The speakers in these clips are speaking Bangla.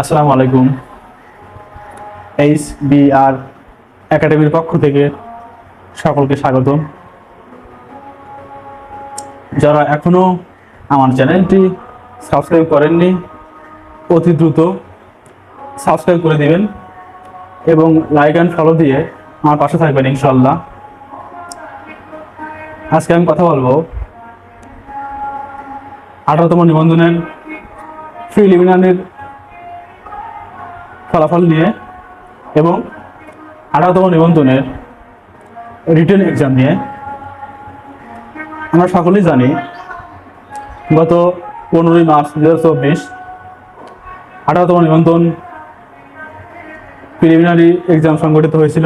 আসসালামু আলাইকুম। HBR একাডেমির পক্ষ থেকে সকলকে স্বাগতম। যারা এখনো আমার চ্যানেলটি সাবস্ক্রাইব করেননি, অতি দ্রুত সাবস্ক্রাইব করে দিবেন এবং লাইক অ্যান্ড ফলো দিয়ে আমার পাশে থাকবেন ইনশাআল্লাহ। আজকে আমি কথা বলবো 18তম নিবন্ধনের প্রিলিমিনারির ফলাফল নিয়ে এবং 18তম নিবন্ধনের রিটেন এক্সাম নিয়ে। আমরা সকলেই জানি গত 15ই মার্চ 2024 18তম নিবন্ধন প্রিলিমিনারি এক্সাম সংগঠিত হয়েছিল।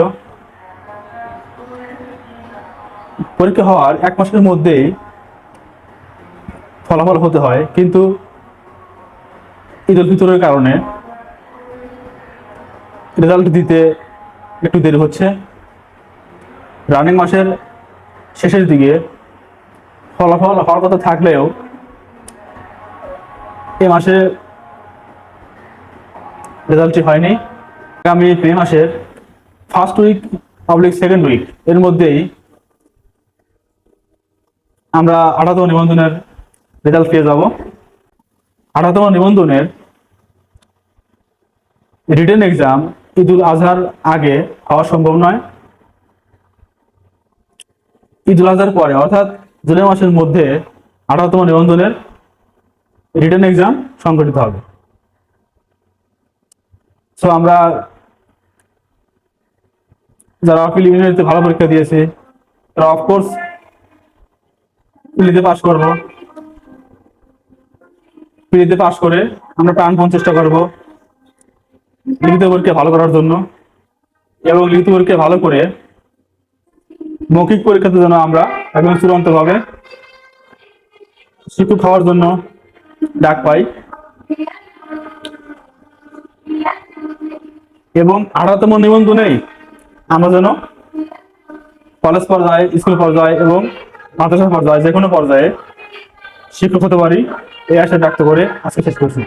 পরীক্ষা হওয়ার 1 মাসের মধ্যেই ফলাফল হতে হয়, কিন্তু ঈদ উল ফিতরের কারণে রেজাল্ট দিতে একটু দেরি হচ্ছে। রানিং মাসের শেষের দিকে ফলাফল হওয়ার কথা থাকলেও এ মাসে রেজাল্টটি হয়নি। আগামী মে মাসের first week public second week এর মধ্যেই আমরা 18তম নিবন্ধনের রেজাল্ট পেয়ে যাব। 18তম নিবন্ধনের রিটেন এক্সাম ঈদ উল আজহার আগে হওয়া সম্ভব নয়। ঈদ উল আজহার পরে অর্থাৎ জুলাই মাসের মধ্যে 18তম নিবন্ধনের রিটেন এক্সাম সংগঠিত হবে। সো আমরা যারা প্রিলিমিনারিতে ভালো পরীক্ষা দিয়েছে তারা অফকোর্স প্রিলিতে পাস করব। প্রিলিতে পাস করে আমরা প্রাণপণ চেষ্টা করব লিখিত পরীক্ষা ভালো করার জন্য, এবং লিখিত পরীক্ষা ভালো করে মৌখিক পরীক্ষাতে যেন আমরা একদম চূড়ান্তভাবে শিক্ষক হওয়ার জন্য ডাক পাই। এবং 18তম নিবন্ধনেই আমরা যেন কলেজ পর্যায়ে, স্কুল পর্যায়ে এবং মাদ্রাসা পর্যায়ে যে কোনো পর্যায়ে শিক্ষক হতে পারি, এই আশা ব্যক্ত করে আজকে শেষ করছি।